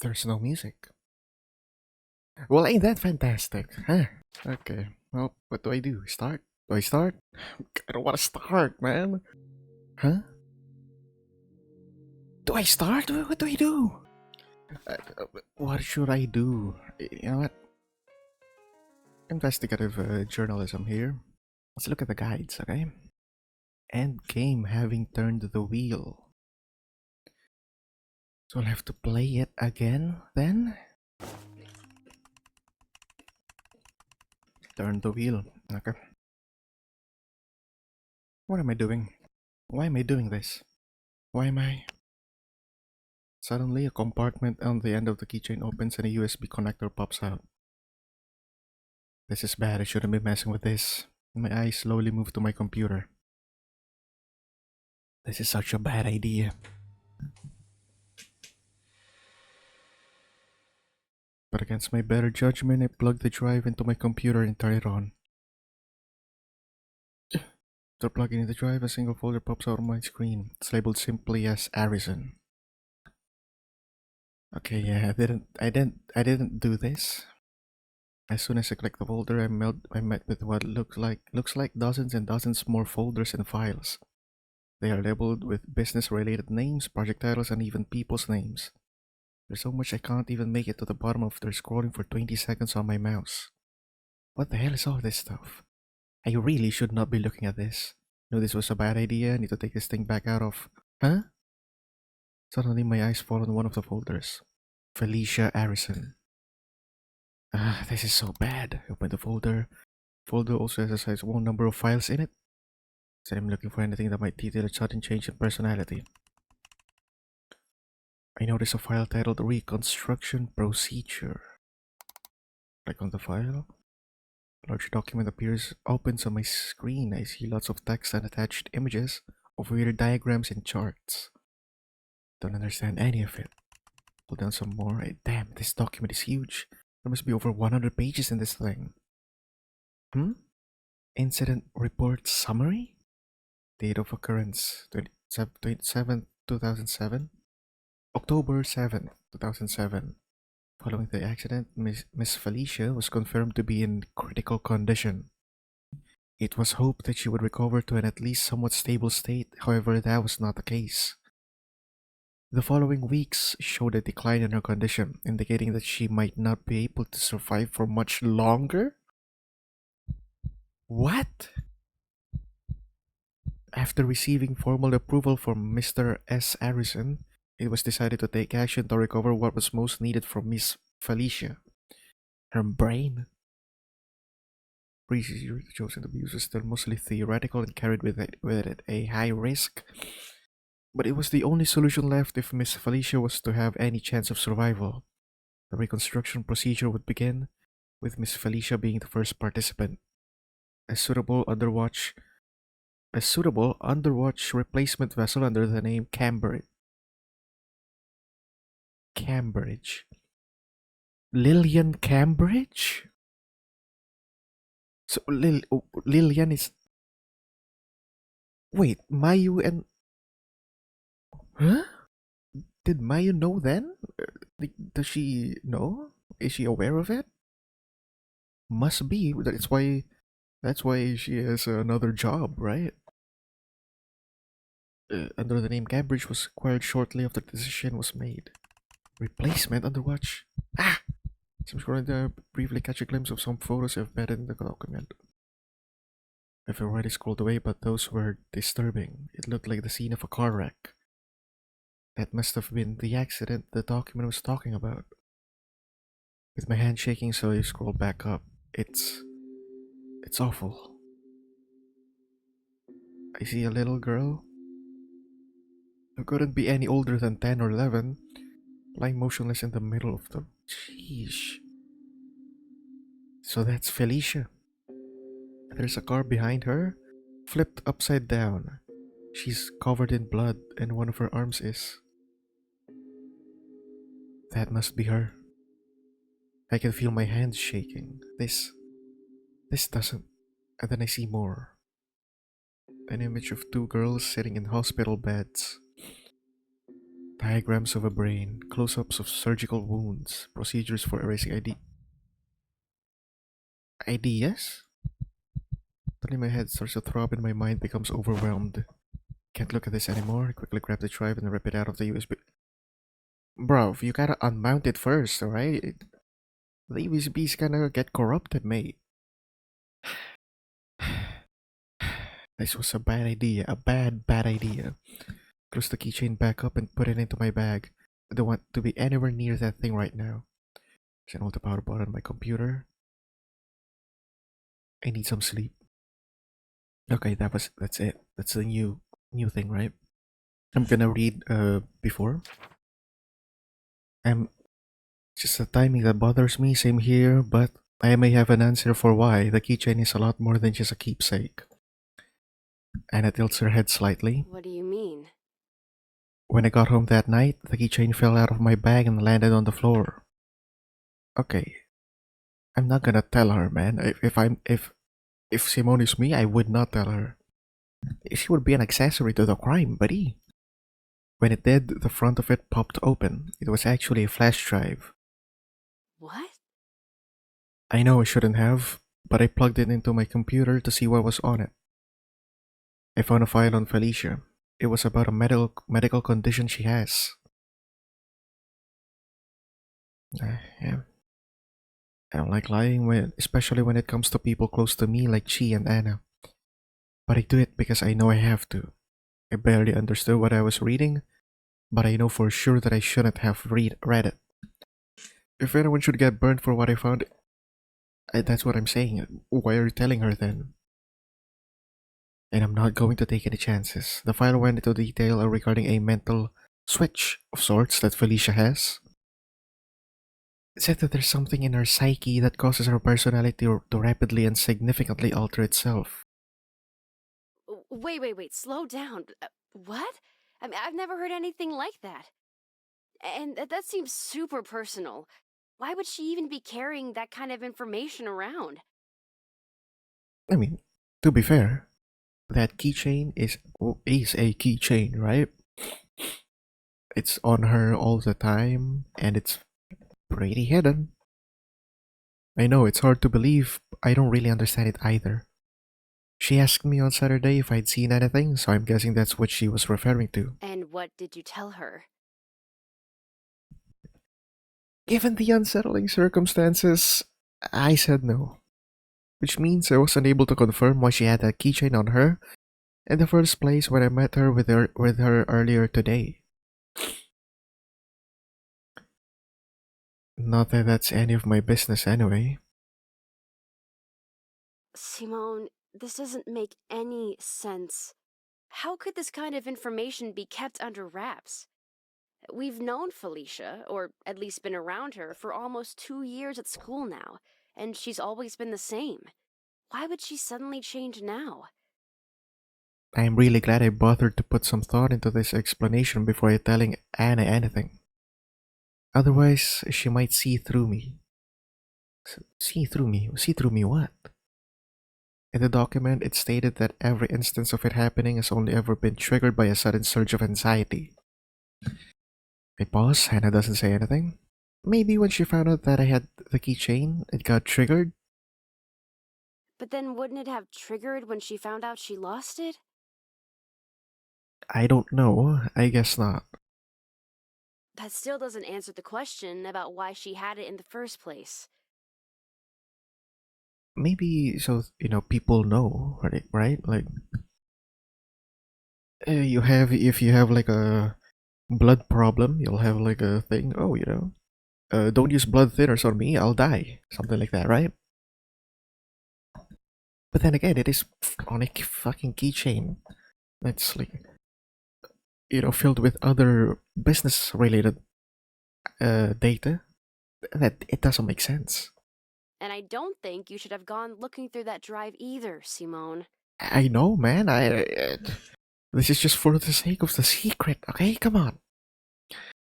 There's no music. Well, ain't that fantastic, huh? Okay. Well, what do I do? Start? Do I start? I don't want to start, man. Huh? Do I start? What do I do? What should I do? You know what? Investigative journalism here. Let's look at the guides, okay? End game having turned the wheel. So I'll have to play it again then? Turn the wheel. Okay. What am I doing? Why am I doing this? Why am I? Suddenly, a compartment on the end of the keychain opens and a USB connector pops out. This is bad, I shouldn't be messing with this. My eyes slowly move to my computer. This is such a bad idea. But against my better judgment, I plug the drive into my computer and turn it on. After plugging in the drive, a single folder pops out on my screen. It's labeled simply as Arison. Okay, yeah, I didn't do this. As soon as I click the folder, I met with what looks like dozens and dozens more folders and files. They are labeled with business-related names, project titles, and even people's names. There's so much I can't even make it to the bottom after scrolling for 20 seconds on my mouse. What the hell is all this stuff? I really should not be looking at this. No, this was a bad idea. I need to take this thing back out of... Huh? Suddenly my eyes fall on one of the folders. Felicia Arison. Ah, this is so bad. I open the folder. Folder also has a sizable number of files in it. So I'm looking for anything that might detail a sudden change in personality. I notice a file titled Reconstruction Procedure. Click on the file. A large document opens on my screen. I see lots of text and attached images of weird diagrams and charts. Don't understand any of it. Pull down some more. Damn, this document is huge. There must be over 100 pages in this thing. Incident report summary? Date of occurrence 27th, 2007. October 7th, 2007. Following the accident, Miss Felicia was confirmed to be in critical condition. It was hoped that she would recover to an at least somewhat stable state, however, that was not the case. The following weeks showed a decline in her condition, indicating that she might not be able to survive for much longer? What? After receiving formal approval from Mr. S. Harrison, it was decided to take action to recover what was most needed from Miss Felicia. Her brain. Procedure chosen to be used was still mostly theoretical and carried with it a high risk. But it was the only solution left if Miss Felicia was to have any chance of survival. The reconstruction procedure would begin, with Miss Felicia being the first participant. A suitable underwatch replacement vessel under the name Cambridge. Lillian Cambridge? So Lillian is... Wait, Mayu and... Huh? Did Mayu know then? Does she know? Is she aware of it? Must be. That's why she has another job, right? Under the name Cambridge was acquired shortly after the decision was made. Replacement underwatch. Ah! I'm scrolling there, briefly catch a glimpse of some photos embedded in the document. I've already scrolled away, but those were disturbing. It looked like the scene of a car wreck. That must have been the accident the document was talking about. With my hand shaking, so I scroll back up. It's awful. I see a little girl who couldn't be any older than 10 or 11, lying motionless in the middle of the... Sheesh. So that's Felicia. There's a car behind her, flipped upside down. She's covered in blood and one of her arms is... That must be her. I can feel my hands shaking. This doesn't... And then I see more. An image of two girls sitting in hospital beds. Diagrams of a brain, close-ups of surgical wounds, procedures for erasing ideas? Suddenly my head starts to throb and my mind becomes overwhelmed. Can't look at this anymore. Quickly grab the drive and rip it out of the USB. Bro, you gotta unmount it first, alright? The USB's gonna get corrupted, mate. This was a bad idea. A bad idea. Close the keychain back up and put it into my bag. I don't want to be anywhere near that thing right now. Channel the power button on my computer. I need some sleep. Okay, that's it. That's the new thing, right? I'm gonna read before. Just the timing that bothers me, same here, but I may have an answer for why. The keychain is a lot more than just a keepsake. Anna tilts her head slightly. What do you mean? When I got home that night, the keychain fell out of my bag and landed on the floor. Okay, I'm not gonna tell her, man. If Simone is me, I would not tell her. She would be an accessory to the crime, buddy. When it did, the front of it popped open. It was actually a flash drive. What? I know I shouldn't have, but I plugged it into my computer to see what was on it. I found a file on Felicia. It was about a medical condition she has. Yeah. I don't like lying, especially when it comes to people close to me like Chi and Anna. But I do it because I know I have to. I barely understood what I was reading, but I know for sure that I shouldn't have read it. If anyone should get burned for what I found, that's what I'm saying. Why are you telling her then? And I'm not going to take any chances. The file went into detail regarding a mental switch of sorts that Felicia has. It said that there's something in her psyche that causes her personality to rapidly and significantly alter itself. Wait, slow down. What? I mean, I've never heard anything like that. And that seems super personal. Why would she even be carrying that kind of information around? I mean, to be fair, that keychain is a keychain, right? It's on her all the time, and it's pretty hidden. I know it's hard to believe. I don't really understand it either. She asked me on Saturday if I'd seen anything, so I'm guessing that's what she was referring to. And what did you tell her? Given the unsettling circumstances, I said no. Which means I was unable to confirm why she had that keychain on her in the first place when I met her with her earlier today. Not that that's any of my business anyway. Simone, this doesn't make any sense. How could this kind of information be kept under wraps? We've known Felicia, or at least been around her, for almost 2 years at school now, and she's always been the same. Why would she suddenly change now? I am really glad I bothered to put some thought into this explanation before telling Anna anything. Otherwise, she might see through me. See through me? See through me what? In the document, it stated that every instance of it happening has only ever been triggered by a sudden surge of anxiety. I pause, Hannah doesn't say anything. Maybe when she found out that I had the keychain, it got triggered? But then wouldn't it have triggered when she found out she lost it? I don't know. I guess not. That still doesn't answer the question about why she had it in the first place. Maybe so, people know, right? Like, if you have like a blood problem, you'll have like a thing, oh, don't use blood thinners on me, I'll die. Something like that, right? But then again, it is on a fucking keychain. That's like, filled with other business related data. That it doesn't make sense. And I don't think you should have gone looking through that drive either, Simone. I know, man. This is just for the sake of the secret, okay? Come on.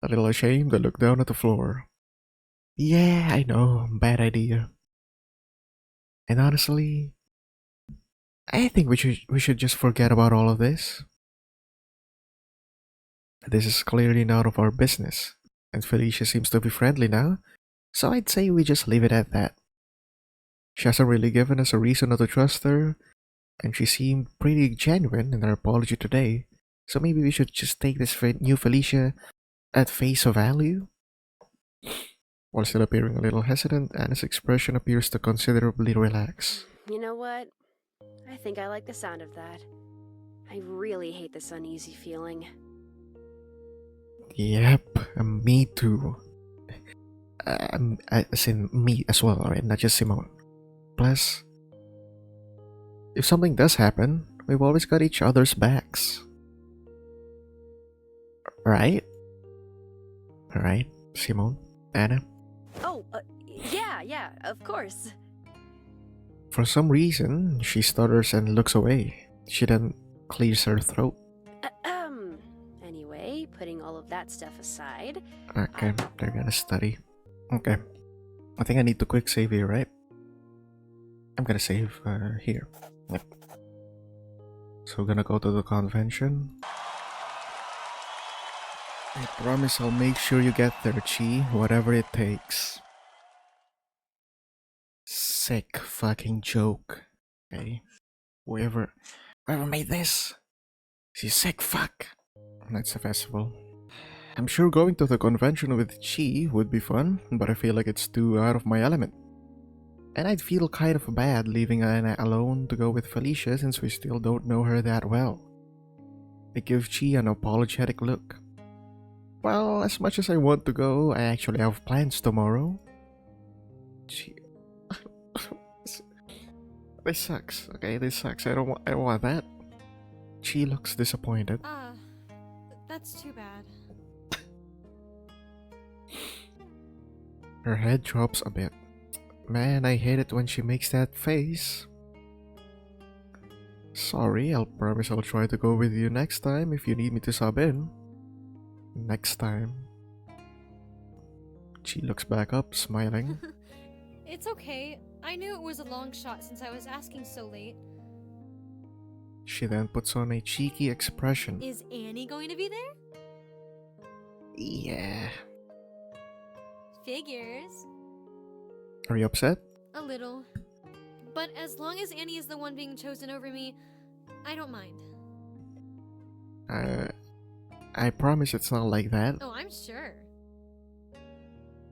A little ashamed, I look down at the floor. Yeah, I know, bad idea. And honestly, I think we should just forget about all of this. This is clearly none of our business, and Felicia seems to be friendly now, so I'd say we just leave it at that. She hasn't really given us a reason not to trust her, and she seemed pretty genuine in her apology today, so maybe we should just take this new Felicia at face value? While still appearing a little hesitant, Anna's expression appears to considerably relax. You know what? I think I like the sound of that. I really hate this uneasy feeling. Yep, me too. As in me as well, right? Not just Simone. Plus, if something does happen, we've always got each other's backs. Right? Right, Simone? Anna? Oh, yeah, of course. For some reason, she stutters and looks away. She then clears her throat. Anyway, putting all of that stuff aside. Okay, they're gonna study. Okay. I think I need to quick save here, right? I'm gonna save here. Yep. So we're gonna go to the convention. I promise I'll make sure you get there, Chi, whatever it takes. Sick fucking joke. Okay? Whoever made this, she's sick fuck. That's a festival. I'm sure going to the convention with Chi would be fun, but I feel like it's too out of my element. And I'd feel kind of bad leaving Anna alone to go with Felicia since we still don't know her that well. I give Chi an apologetic look. Well, as much as I want to go, I actually have plans tomorrow. Chi... This sucks, okay? This sucks. I don't want that. Chi looks disappointed. That's too bad. Her head drops a bit. Man, I hate it when she makes that face. Sorry, I'll promise I'll try to go with you next time if you need me to sub in. Next time. She looks back up, smiling. It's okay. I knew it was a long shot since I was asking so late. She then puts on a cheeky expression. Is Annie going to be there? Yeah. Figures. Are you upset? A little. But as long as Annie is the one being chosen over me, I don't mind. I promise it's not like that. Oh, I'm sure.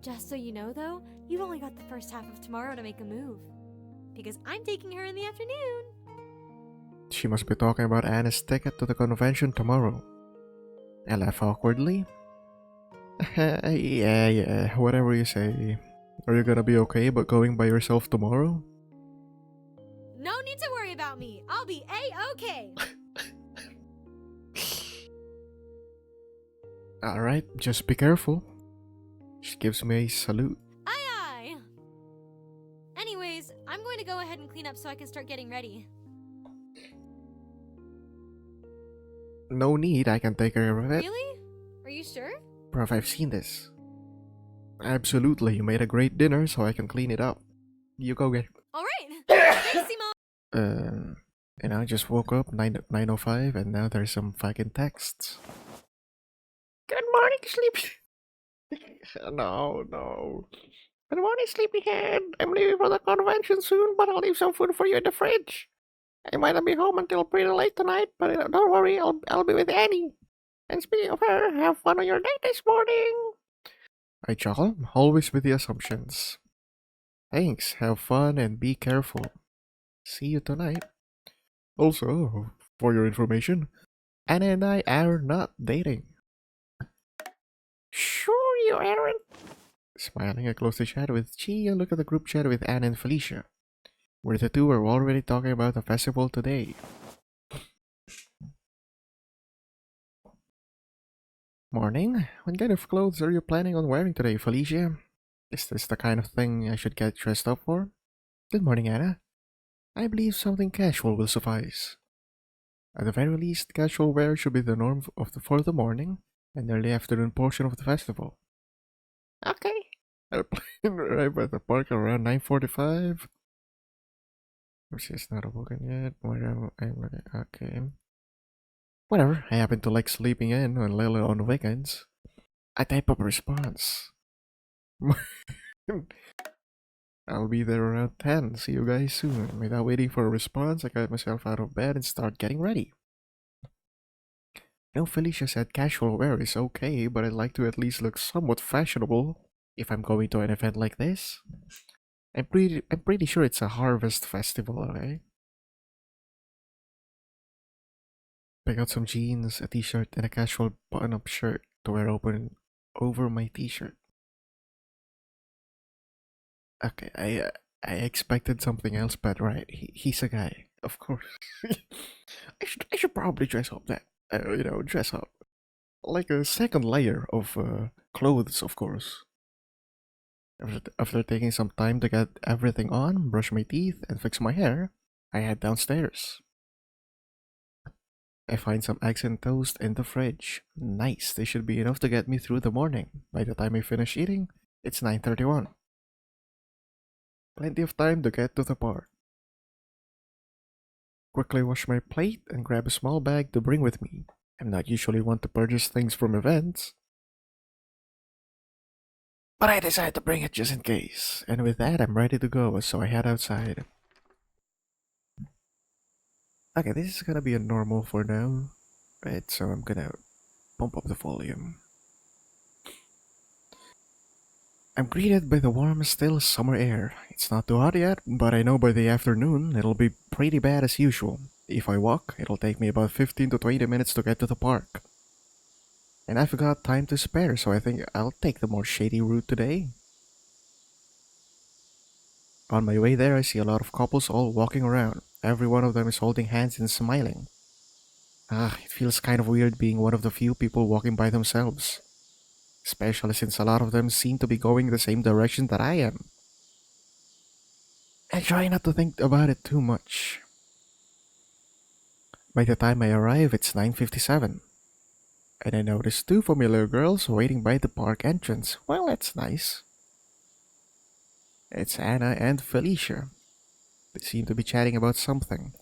Just so you know, though, you've only got the first half of tomorrow to make a move. Because I'm taking her in the afternoon. She must be talking about Anna's ticket to the convention tomorrow. I laugh awkwardly. Yeah, whatever you say. Are you gonna be okay about going by yourself tomorrow? No need to worry about me. I'll be A-okay. Alright, just be careful. She gives me a salute. Aye aye. Anyways, I'm going to go ahead and clean up so I can start getting ready. No need, I can take care of it. Really? Are you sure? Prof, I've seen this. Absolutely, you made a great dinner so I can clean it up. You go get. Alright. Thanks, Simone. I just woke up 9:05 and now there's some fucking texts. Good morning, sleepy. No. Good morning, sleepyhead. I'm leaving for the convention soon, but I'll leave some food for you in the fridge. I might not be home until pretty late tonight, but don't worry, I'll be with Annie. And speaking of her, have fun on your date this morning. I chuckle, always with the assumptions. Thanks, have fun and be careful. See you tonight. Also, for your information, Anna and I are not dating. Sure you aren't. Smiling, I close the chat with Chi and look at the group chat with Anna and Felicia, where the two were already talking about the festival today. Morning. What kind of clothes are you planning on wearing today, Felicia? Is this the kind of thing I should get dressed up for? Good morning, Anna. I believe something casual will suffice. At the very least, casual wear should be the norm for the morning and early afternoon portion of the festival. Okay. I'll arrive at the park around 9:45. She's not awoken yet. Okay. Whatever, I happen to like sleeping in on Lily on weekends. I type up a response. I'll be there around 10. See you guys soon. Without waiting for a response, I got myself out of bed and start getting ready. No, Felicia said casual wear is okay, but I'd like to at least look somewhat fashionable if I'm going to an event like this. I'm pretty sure it's a harvest festival, okay? Pick out some jeans, a t-shirt, and a casual button-up shirt to wear open over my t-shirt. Okay, I expected something else, but right, he's a guy, of course. I should probably dress up that dress up like a second layer of clothes, of course. After taking some time to get everything on, brush my teeth, and fix my hair, I head downstairs. I find some eggs and toast in the fridge. Nice, they should be enough to get me through the morning. By the time I finish eating, it's 9:31. Plenty of time to get to the park. Quickly wash my plate and grab a small bag to bring with me. I'm not usually one to purchase things from events, but I decided to bring it just in case. And with that, I'm ready to go, so I head outside. Okay, this is gonna be a normal for now, right? So I'm gonna pump up the volume. I'm greeted by the warm, still summer air. It's not too hot yet, but I know by the afternoon it'll be pretty bad as usual. If I walk, it'll take me about 15 to 20 minutes to get to the park. And I've got time to spare, so I think I'll take the more shady route today. On my way there, I see a lot of couples all walking around. Every one of them is holding hands and smiling. It feels kind of weird being one of the few people walking by themselves, especially since a lot of them seem to be going the same direction that I am. I try not to think about it too much. By the time I arrive, it's 9:57, and I notice two familiar girls waiting by the park entrance. Well, that's nice. It's Anna and Felicia. They seem to be chatting about something.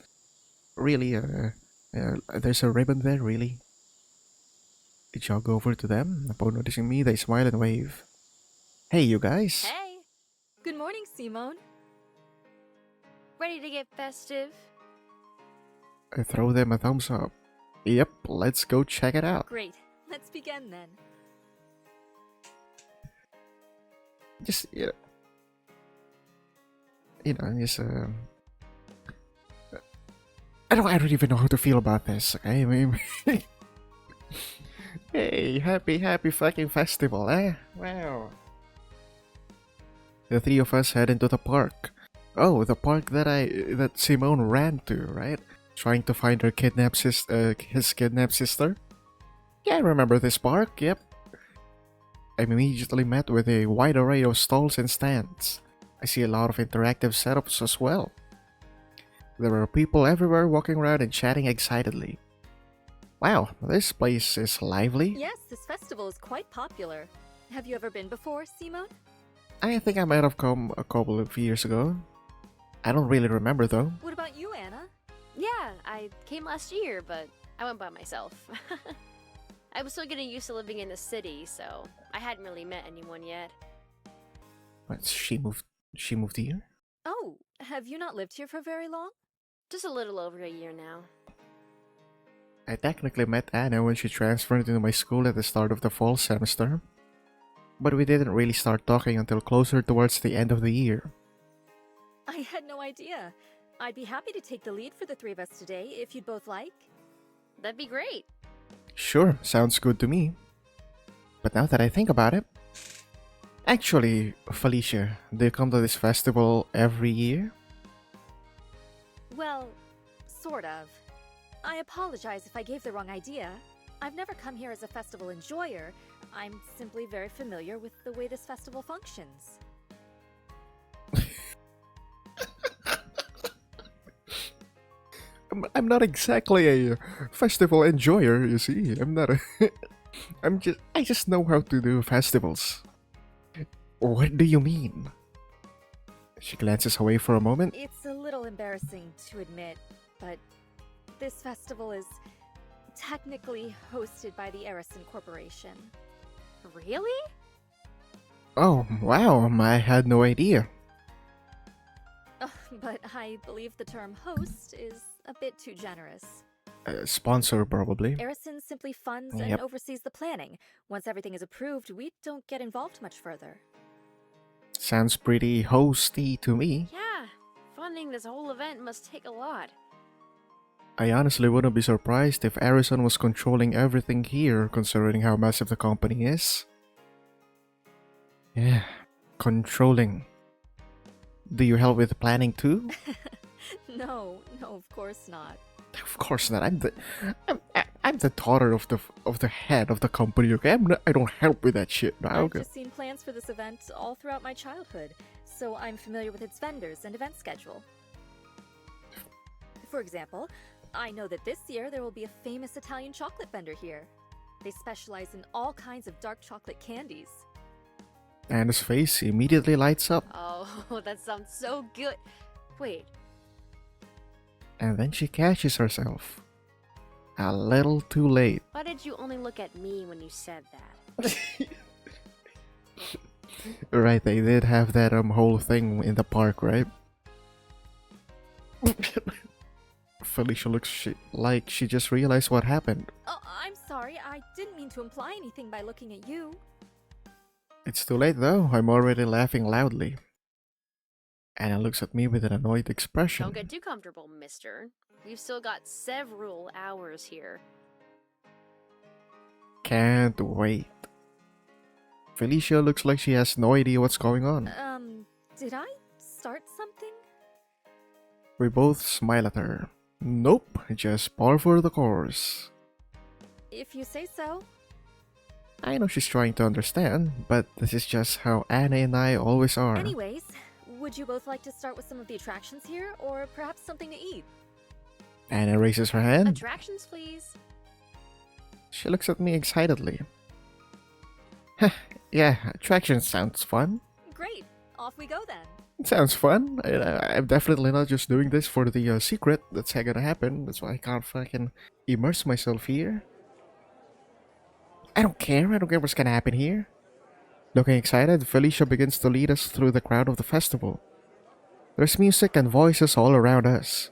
Really, there's a ribbon there, really. I jog over to them. Upon noticing me, they smile and wave. Hey, you guys. Hey! Good morning, Simone. Ready to get festive? I throw them a thumbs up. Yep, let's go check it out. Great. Let's begin then. Just, just, I don't even know how to feel about this, okay? I mean, hey, happy fucking festival, eh? Wow. The three of us head into the park. Oh, the park that Simone ran to, right? Trying to find his kidnapped sister. Yeah, I remember this park, yep. I'm immediately met with a wide array of stalls and stands. I see a lot of interactive setups as well. There are people everywhere walking around and chatting excitedly. Wow, this place is lively. Yes, this festival is quite popular. Have you ever been before, Simone? I think I might have come a couple of years ago. I don't really remember though. What about you, Anna? Yeah, I came last year, but I went by myself. I was still getting used to living in the city, so I hadn't really met anyone yet. What, she moved here? Oh, have you not lived here for very long? Just a little over a year now. I technically met Anna when she transferred into my school at the start of the fall semester, but we didn't really start talking until closer towards the end of the year. I had no idea. I'd be happy to take the lead for the three of us today, if you'd both like. That'd be great. Sure, sounds good to me. But now that I think about it, actually, Felicia, do you come to this festival every year? Well, sort of. I apologize if I gave the wrong idea. I've never come here as a festival enjoyer. I'm simply very familiar with the way this festival functions. I'm not exactly a festival enjoyer, you see. I'm not a. I just know how to do festivals. What do you mean? She glances away for a moment. It's a little embarrassing to admit, but this festival is technically hosted by the Arison Corporation. Really? Oh, wow, I had no idea. But I believe the term host is a bit too generous. Sponsor, probably. Arison simply funds and Yep. oversees the planning. Once everything is approved, we don't get involved much further. Sounds pretty hosty to me. Yeah, funding this whole event must take a lot. I honestly wouldn't be surprised if Arison was controlling everything here, considering how massive the company is. Yeah, controlling. Do you help with planning too? No, of course not. Of course not. I'm the daughter of the head of the company. Okay, I don't help with that shit. No, I've okay. just seen plans for this event all throughout my childhood, so I'm familiar with its vendors and event schedule. For example, I know that this year there will be a famous Italian chocolate vendor here. They specialize in all kinds of dark chocolate candies. Anna's face immediately lights up, Oh, that sounds so good. Wait, and then she catches herself. A little too late. why did you only look at me when you said that? Right, they did have that whole thing in the park, right? Felicia looks like she just realized what happened. Oh, I'm sorry, I didn't mean to imply anything by looking at you. It's too late though, I'm already laughing loudly. Anna looks at me with an annoyed expression. Don't get too comfortable, mister. We've still got several hours here. Can't wait. Felicia looks like she has no idea what's going on. Did I start something? We both smile at her. Nope, just par for the course. If you say so. I know she's trying to understand, but this is just how Anna and I always are. Anyways, would you both like to start with some of the attractions here, or perhaps something to eat? Anna raises her hand. Attractions, please. She looks at me excitedly. Yeah, attraction sounds fun. Great, off we go then. It sounds fun. I'm definitely not just doing this for the secret that's gonna happen. That's why I can't fucking immerse myself here. I don't care what's gonna happen here. Looking excited, Felicia begins to lead us through the crowd of the festival. There's music and voices all around us.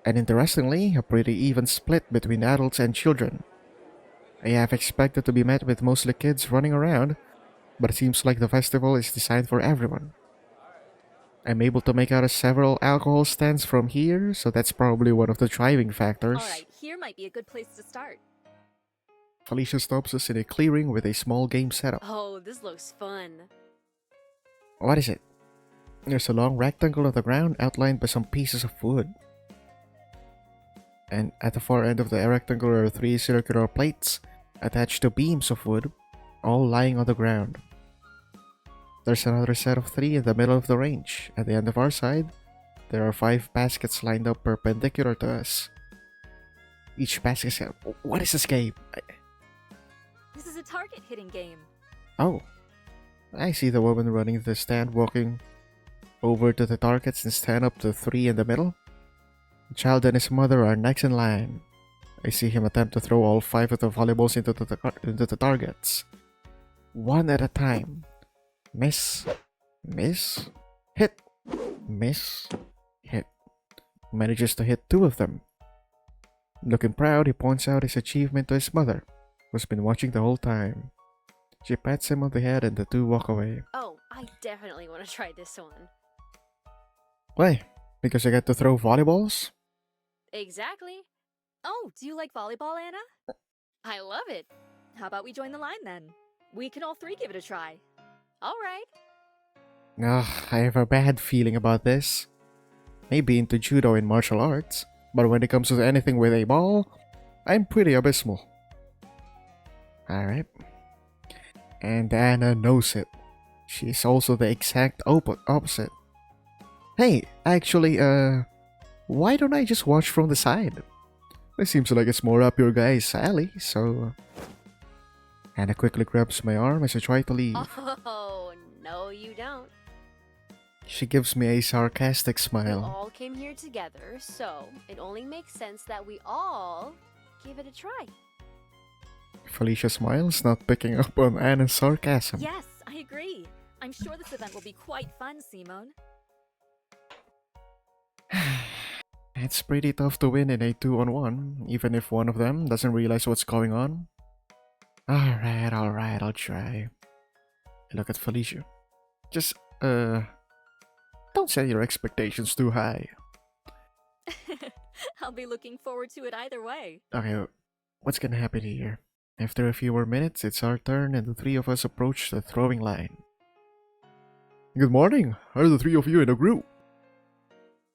And interestingly, a pretty even split between adults and children. I have expected to be met with mostly kids running around, but it seems like the festival is designed for everyone. I'm able to make out several alcohol stands from here, so that's probably one of the driving factors. Alright, here might be a good place to start. Felicia stops us in a clearing with a small game setup. Oh, this looks fun. What is it? There's a long rectangle on the ground outlined by some pieces of wood. And at the far end of the rectangle are 3 circular plates attached to beams of wood, all lying on the ground. There's another set of 3 in the middle of the range. At the end of our side, there are 5 baskets lined up perpendicular to us. Each basket says, "What is this game?" This is a target hitting game. Oh. I see the woman running the stand walking over to the targets and stand up to 3 in the middle. The child and his mother are next in line. I see him attempt to throw all 5 of the volleyballs into the targets. One at a time. Miss. Miss. Hit. Miss. Hit. Manages to hit 2 of them. Looking proud, he points out his achievement to his mother, who's been watching the whole time. She pats him on the head and the 2 walk away. Oh, I definitely want to try this one. Why? Because I get to throw volleyballs? Exactly. Oh, do you like volleyball, Anna? I love it. How about we join the line then? We can all 3 give it a try. All right. Ugh, I have a bad feeling about this. Maybe into judo and martial arts, but when it comes to anything with a ball, I'm pretty abysmal. Alright. And Anna knows it. She's also the exact opposite. Hey, actually, why don't I just watch from the side? It seems like it's more up your guys' alley, so... Anna quickly grabs my arm as I try to leave. Oh, no you don't. She gives me a sarcastic We smile. all came here together, so it only makes sense that we all give it a try. Felicia smiles, not picking up on Anna's sarcasm. Yes, I agree. I'm sure this event will be quite fun, Simone. It's pretty tough to win in a 2-on-1, even if one of them doesn't realize what's going on. Alright, I'll try. I look at Felicia. Just, don't set your expectations too high. I'll be looking forward to it either way. Okay, what's gonna happen here? After a few more minutes, it's our turn and the three of us approach the throwing line. Good morning. Are the three of you in a group?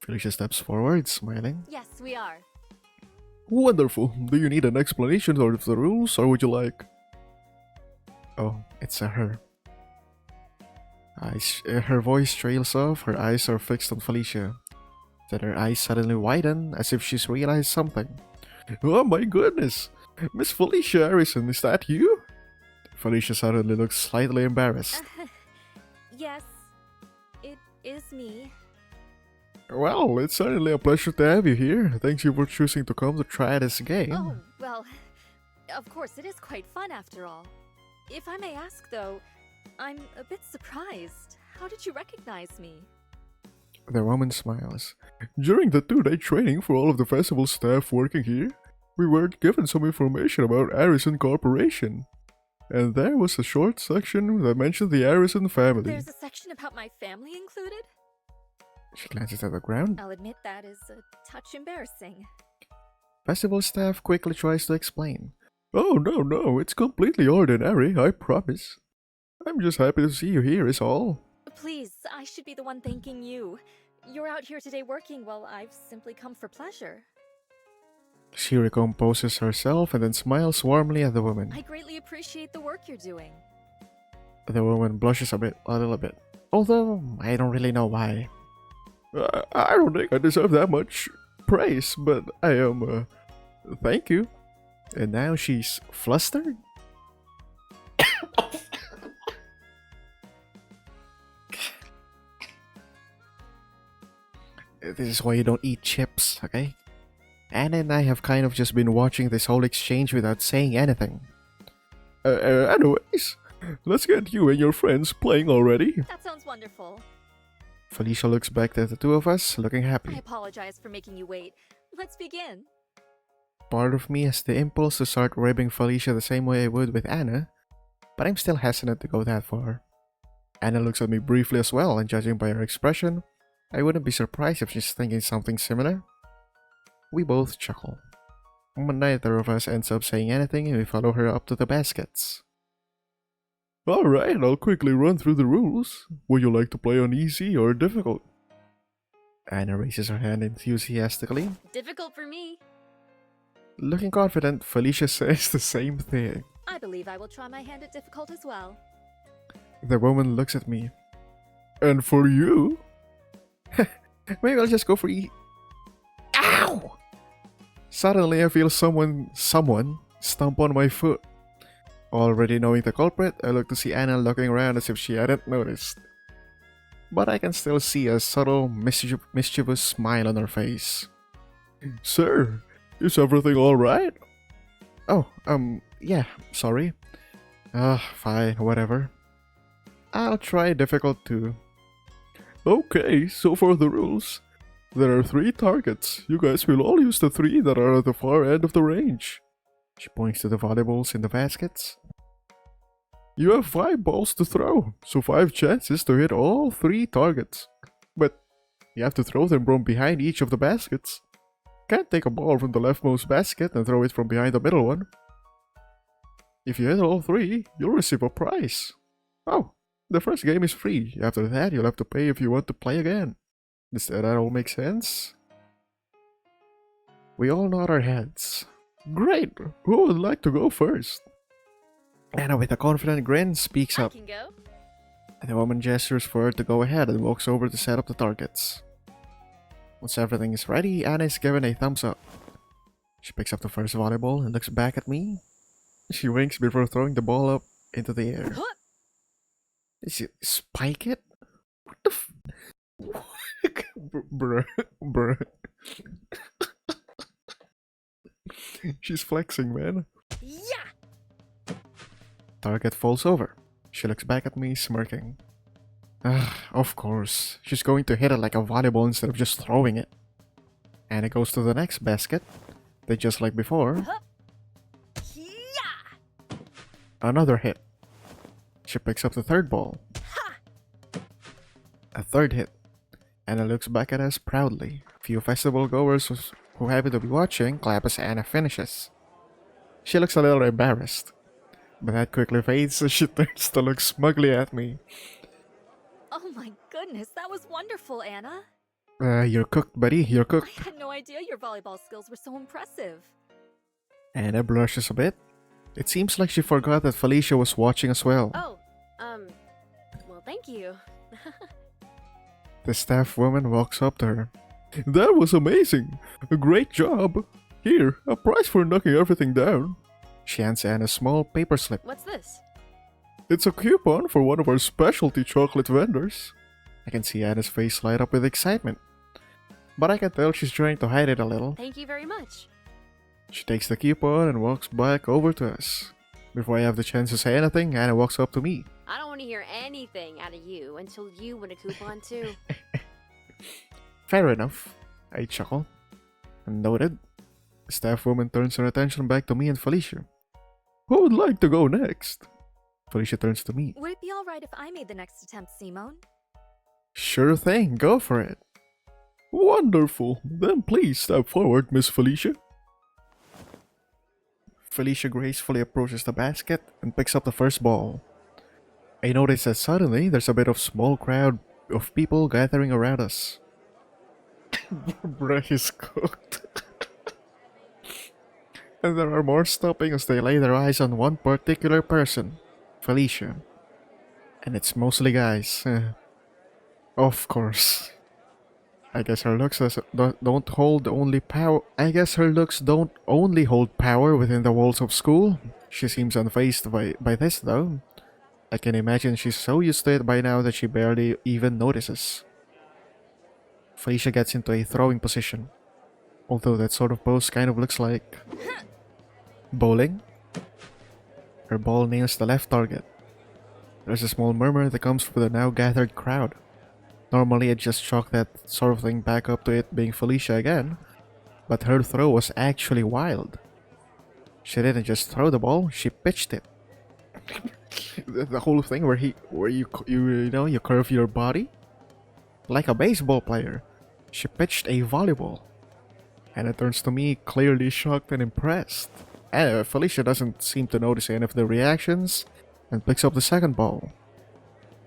Felicia steps forward, smiling. Yes, we are. Wonderful. Do you need an explanation of the rules, or would you like... Oh, it's a her. Her voice trails off, her eyes are fixed on Felicia. Then her eyes suddenly widen, as if she's realized something. Oh my goodness! Miss Felicia Harrison, is that you? Felicia suddenly looks slightly embarrassed. Yes, it is me. Well, it's certainly a pleasure to have you here. Thank you for choosing to come to try this game. Oh, well, of course, it is quite fun after all. If I may ask, though, I'm a bit surprised. How did you recognize me? The woman smiles. During the 2-day training for all of the festival staff working here, we were given some information about Harrison Corporation. And there was a short section that mentioned the Harrison family. There's a section about my family included? She glances at the ground. I'll admit that is a touch embarrassing. Festival staff quickly tries to explain. Oh, no, it's completely ordinary, I promise. I'm just happy to see you here is all. Please, I should be the one thanking you. You're out here today working while I've simply come for pleasure. She recomposes herself and then smiles warmly at the woman. I greatly appreciate the work you're doing. The woman blushes a little bit. Although, I don't really know why. I don't think I deserve that much praise, but I am, thank you. And now she's flustered? This is why you don't eat chips, okay? Anna and I have kind of just been watching this whole exchange without saying anything. Anyways, let's get you and your friends playing already. That sounds wonderful. Felicia looks back at the two of us, looking I happy. apologize for making you wait. Let's begin. Part of me has the impulse to start ribbing Felicia the same way I would with Anna, but I'm still hesitant to go that far. Anna looks at me briefly as well, and judging by her expression, I wouldn't be surprised if she's thinking something similar. We both chuckle. But neither of us ends up saying anything, and we follow her up to the baskets. Alright, I'll quickly run through the rules. Would you like to play on easy or difficult? Anna raises her hand enthusiastically. Difficult for me. Looking confident, Felicia says the same thing. I believe I will try my hand at difficult as well. The woman looks at me. And for you? Maybe I'll just go for Ow! Suddenly I feel someone stomp on my foot. Already knowing the culprit, I look to see Anna looking around as if she hadn't noticed. But I can still see a subtle, mischievous smile on her face. Sir, is everything alright? Oh, yeah, sorry. Fine, whatever. I'll try difficult too. Okay, so for the rules. There are 3 targets. You guys will all use the 3 that are at the far end of the range. She points to the volleyballs in the baskets. You have 5 balls to throw, so 5 chances to hit all 3 targets. But you have to throw them from behind each of the baskets. Can't take a ball from the leftmost basket and throw it from behind the middle one. If you hit all 3, you'll receive a prize. Oh, the first game is free. After that, you'll have to pay if you want to play again. Does that all make sense? We all nod our heads. Great! Who would like to go first? Anna, with a confident grin, speaks I up. can go. The woman gestures for her to go ahead and walks over to set up the targets. Once everything is ready, Anna is given a thumbs up. She picks up the first volleyball and looks back at me. She winks before throwing the ball up into the air. Huh? Did she spike it? What the f... Bruh. She's flexing, man. Yeah! Target falls over. She looks back at me, smirking. Of course. She's going to hit it like a volleyball instead of just throwing it. And it goes to the next basket. Then just like before, Yeah! another hit. She picks up the third ball. A third hit. Anna looks back at us proudly. Few festival goers who happen to be watching clap as Anna finishes. She looks a little embarrassed. But that quickly fades as she turns to look smugly at me. Oh my goodness, that was wonderful, Anna. You're cooked, buddy. You're I cooked. had no idea your volleyball skills were so impressive. Anna blushes a bit. It seems like she forgot that Felicia was watching as well. Oh, well, thank you. The staff woman walks up to her. That was amazing. A great job. Here, a prize for knocking everything down. She hands Anna a small paper slip. What's this? It's a coupon for one of our specialty chocolate vendors. I can see Anna's face light up with excitement. But I can tell she's trying to hide it a little. Thank you very much. She takes the coupon and walks back over to us. Before I have the chance to say anything, Anna walks up to me. I don't want to hear anything out of you until you win a coupon too. Fair enough. I chuckle. Noted. The staff woman turns her attention back to me and Felicia. Who would like to go next? Felicia turns to me. Would it be alright if I made the next attempt, Simone? Sure thing, go for it. Wonderful. Then please step forward, Miss Felicia. Felicia gracefully approaches the basket and picks up the first ball. I notice that suddenly there's a bit of small crowd of people gathering around us. Bruh is cooked. And there are more stopping as they lay their eyes on one particular person, Felicia. And it's mostly guys. Of course. I guess her looks don't hold only power. I guess her looks don't only hold power within the walls of school. She seems unfazed by this though. I can imagine she's so used to it by now that she barely even notices. Felicia gets into a throwing position. Although that sort of pose kind of looks like bowling. Her ball nails the left target. There's a small murmur that comes from the now gathered crowd. Normally I'd just chalk that sort of thing back up to it being Felicia again, but her throw was actually wild. She didn't just throw the ball, she pitched it. The whole thing where you curve your body like a baseball player. She pitched a volleyball. And it turns to me clearly shocked and impressed. Felicia doesn't seem to notice any of the reactions and picks up the second ball.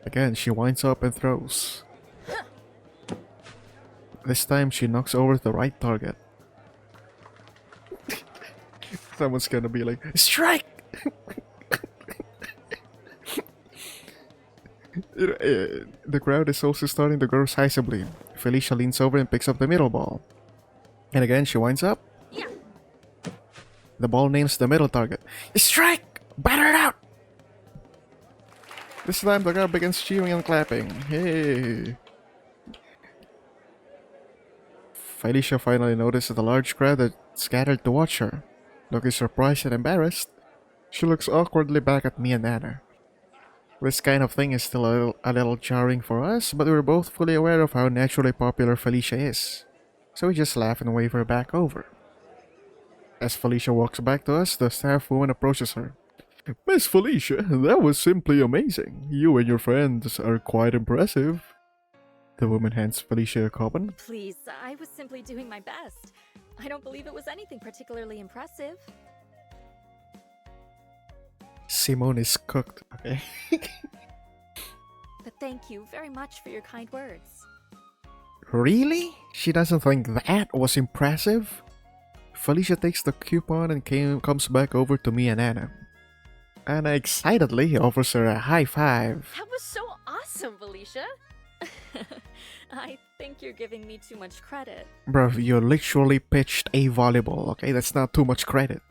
Again, she winds up and throws. This time she knocks over the right target. Someone's gonna be like, strike! The crowd is also starting to grow sizably. Felicia leans over and picks up the middle ball. And again, she winds up. Yeah. The ball nails the middle target. Strike! Batter it out! This time the crowd begins cheering and clapping. Hey! Felicia finally notices the large crowd that scattered to watch her. Looking surprised and embarrassed, she looks awkwardly back at me and Anna. This kind of thing is still a little jarring for us, but we're both fully aware of how naturally popular Felicia is. So we just laugh and wave her back over. As Felicia walks back to us, the staff woman approaches her. Miss Felicia, that was simply amazing. You and your friends are quite impressive. The woman hands Felicia a coupon. Please, I was simply doing my best. I don't believe it was anything particularly impressive. Simone is cooked. Okay. But thank you very much for your kind words. Really? She doesn't think that was impressive? Felicia takes the coupon and comes back over to me and Anna. Anna excitedly offers her a high five. That was so awesome, Felicia. I think you're giving me too much credit. Bruv, you literally pitched a volleyball, okay? That's not too much credit.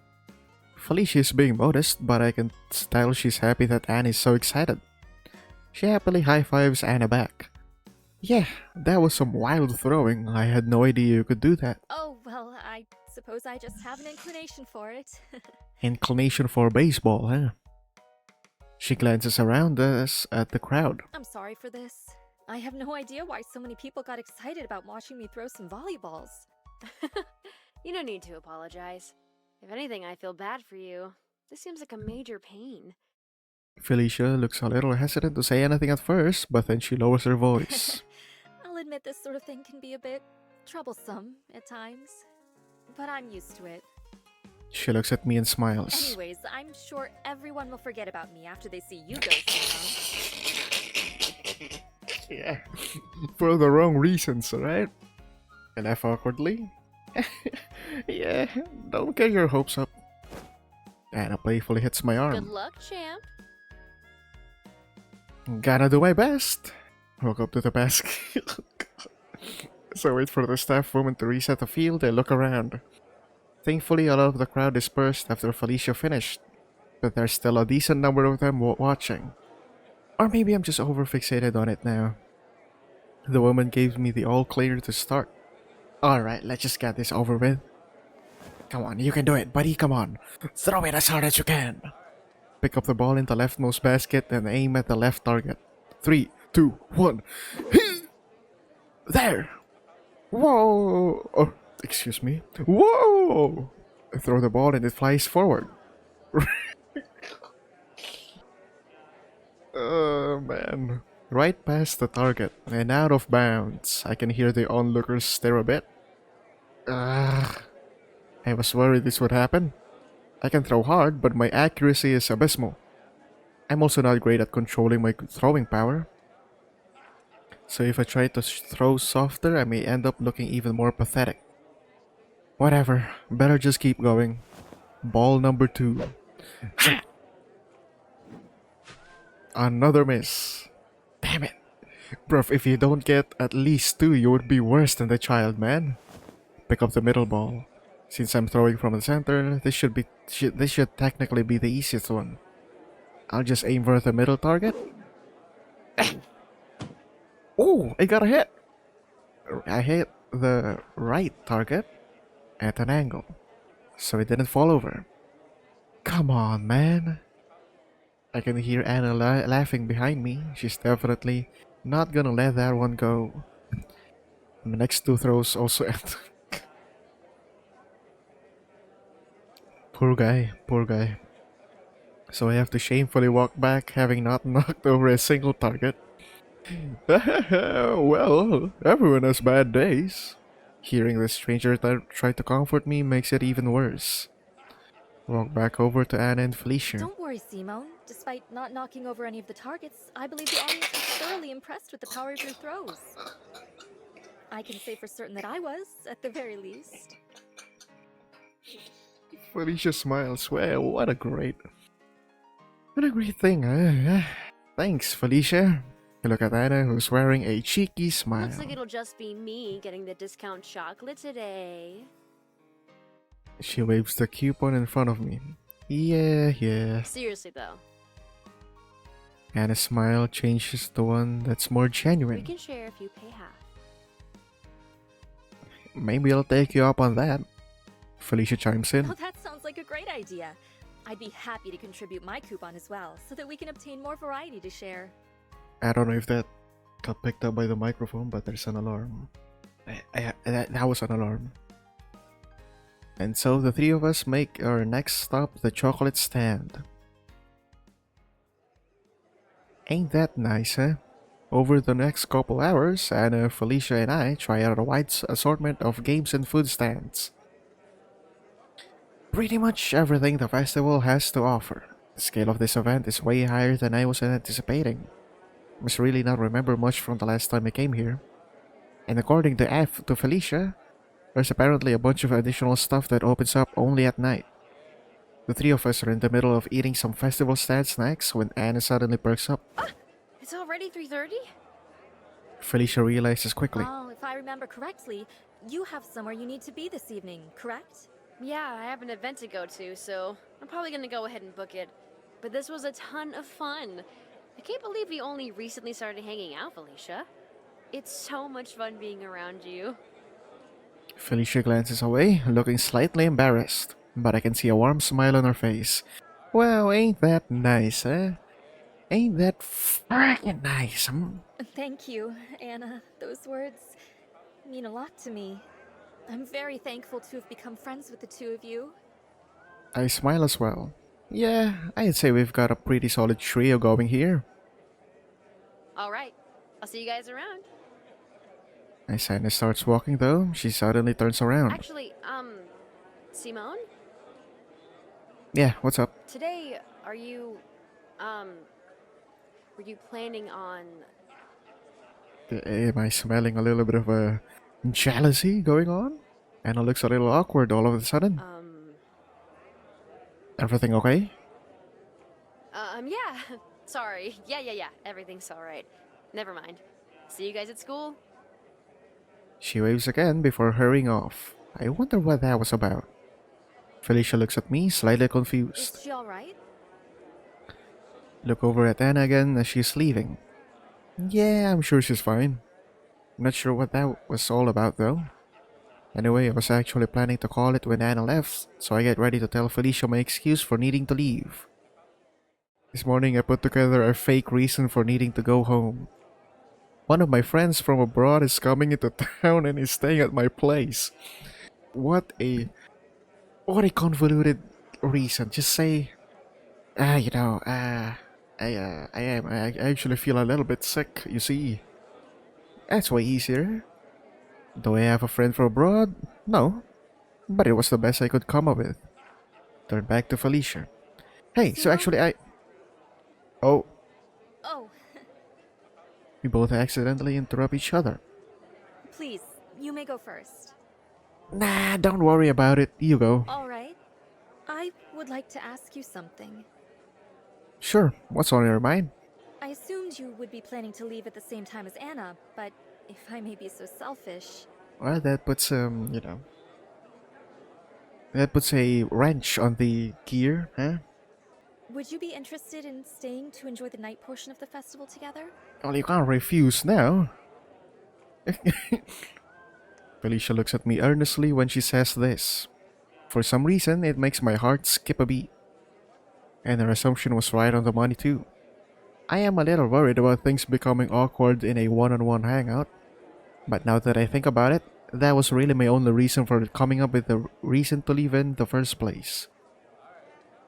Felicia is being modest, but I can tell she's happy that Anna is so excited. She happily high-fives Anna back. Yeah, that was some wild throwing. I had no idea you could do that. Oh, well, I suppose I just have an inclination for it. Inclination for baseball, huh? She glances around us at the crowd. I'm sorry for this. I have no idea why so many people got excited about watching me throw some volleyballs. You don't need to apologize. If anything, I feel bad for you. This seems like a major pain. Felicia looks a little hesitant to say anything at first, but then she lowers her voice. I'll admit this sort of thing can be a bit troublesome at times, but I'm used to it. She looks at me and smiles. Anyways, I'm sure everyone will forget about me after they see you go somehow. Yeah, for the wrong reasons, alright? I laugh awkwardly. Yeah, don't get your hopes up. Anna playfully hits my Good arm. luck, champ. Gotta do my best. Walk up to the basket. So I wait for the staff woman to reset the field and look around. Thankfully, a lot of the crowd dispersed after Felicia finished, but there's still a decent number of them watching. Or maybe I'm just overfixated on it now. The woman gave me the all clear to start. Alright, let's just get this over with. Come on, you can do it, buddy, come on. Throw it as hard as you can. Pick up the ball in the leftmost basket and aim at the left target. 3, 2, 1. There! Whoa! Oh, excuse me. Whoa! I throw the ball and it flies forward. Oh, man. Right past the target and out of bounds. I can hear the onlookers stare a bit. Ugh. I was worried this would happen. I can throw hard, but my accuracy is abysmal. I'm also not great at controlling my throwing power. So if I try to throw softer, I may end up looking even more pathetic. Whatever, better just keep going. Ball number 2. Another miss. Damn it. Bruv, if you don't get at least 2, you would be worse than the child, man. Pick up the middle ball. Since I'm throwing from the center, this should technically be the easiest one. I'll just aim for the middle target. Oh, I got a hit. I hit the right target at an angle, so it didn't fall over. Come on, man. I can hear Anna laughing behind me. She's definitely not gonna let that one go. The next 2 throws also end. Poor guy, poor guy. So I have to shamefully walk back, having not knocked over a single target. Well, everyone has bad days. Hearing the stranger try to comfort me makes it even worse. Walk back over to Anna and Felicia. Don't worry, Simone. Despite not knocking over any of the targets, I believe the audience was thoroughly impressed with the power of your throws. I can say for certain that I was, at the very least. Felicia smiles. Well, what a great thing, huh? Thanks, Felicia. You look at Anna, who's wearing a cheeky smile. Looks like it'll just be me getting the discount chocolate today. She waves the coupon in front of me. Yeah. Seriously, though. Anna's smile changes to one that's more We genuine. can share if you pay half. Maybe I'll take you up on that. Felicia chimes in. Oh, that sounds like a great idea. I'd be happy to contribute my coupon as well, so that we can obtain more variety to share. I don't know if that got picked up by the microphone, but there's an alarm. That was an alarm. And so the 3 of us make our next stop the chocolate stand. Ain't that nice, huh? Over the next couple hours, Anna, Felicia, and I try out a wide assortment of games and food stands. Pretty much everything the festival has to offer. The scale of this event is way higher than I was anticipating. I must really not remember much from the last time I came here. And according to Felicia, there's apparently a bunch of additional stuff that opens up only at night. The 3 of us are in the middle of eating some festival stand snacks when Anna suddenly perks up. It's already 3:30? Felicia realizes quickly. Oh, if I remember correctly, you have somewhere you need to be this evening, correct? Yeah, I have an event to go to, so I'm probably gonna go ahead and book it. But this was a ton of fun. I can't believe we only recently started hanging out, Felicia. It's so much fun being around you. Felicia glances away, looking slightly embarrassed, but I can see a warm smile on her face. Well, ain't that nice, eh? Ain't that frickin' nice? Thank you, Anna. Those words mean a lot to me. I'm very thankful to have become friends with the two of you. I smile as well. Yeah, I'd say we've got a pretty solid trio going here. Alright, I'll see you guys around. As Anna starts walking though, she suddenly turns around. Actually, Simone? Yeah, what's up? Today, were you planning on... Am I smelling a little bit of a jealousy going on? Anna looks a little awkward all of a sudden. Everything okay? Yeah. Sorry. Yeah. Everything's alright. Never mind. See you guys at school? She waves again before hurrying off. I wonder what that was about. Felicia looks at me, slightly confused. Is she alright? Look over at Anna again as she's leaving. Yeah, I'm sure she's fine. Not sure what that was all about though. Anyway, I was actually planning to call it when Anna left, so I get ready to tell Felicia my excuse for needing to leave. This morning I put together a fake reason for needing to go home. One of my friends from abroad is coming into town and is staying at my place. What a convoluted reason. Just say, I actually feel a little bit sick, you see. That's way easier. Do I have a friend from abroad? No. But it was the best I could come up with. Turn back to Felicia. Hey, so Simone? actually Oh, Oh, we both accidentally interrupt each other. please, you may go first. Nah, don't worry about it. You go. Alright. I would like to ask you something. Sure, what's on your mind? I assumed you would be planning to leave at the same time as Anna, but if I may be so selfish... Well, that puts, that puts a wrench on the gear, huh? Would you be interested in staying to enjoy the night portion of the festival together? Well, you can't refuse now. Felicia looks at me earnestly when she says this. For some reason, it makes my heart skip a beat. And her assumption was right on the money too. I am a little worried about things becoming awkward in a one-on-one hangout. But now that I think about it, that was really my only reason for coming up with the reason to leave in the first place.